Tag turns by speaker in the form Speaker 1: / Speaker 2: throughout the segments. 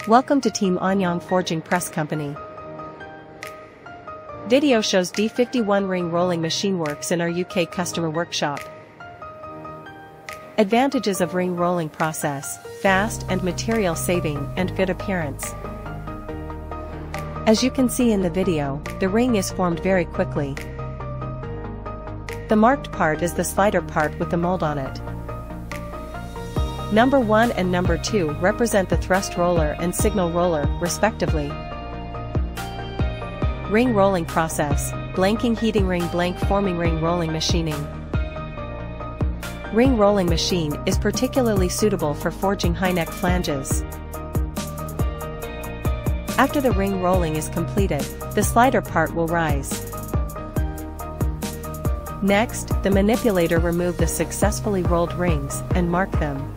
Speaker 1: Welcome to Team Anyang Forging Press Company. Video shows D51 ring rolling machine works in our UK customer workshop. Advantages of ring rolling process: fast and material saving and good appearance. As you can see in the video, the ring is formed very quickly. The marked part is the slider part with the mold on it. Number 1 and number 2 represent the thrust roller and signal roller, respectively. Ring rolling process: blanking heating ring, blank forming ring rolling machining. Ring rolling machine is particularly suitable for forging high-neck flanges. After the ring rolling is completed, the slider part will rise. Next, the manipulator removes the successfully rolled rings and mark them.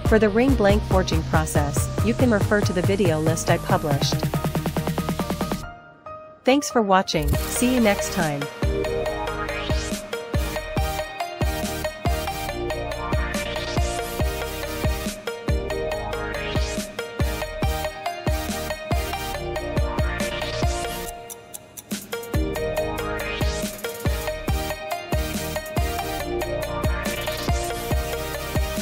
Speaker 1: For the ring blank forging process, you can refer to the video list I published. Thanks for watching, see you next time.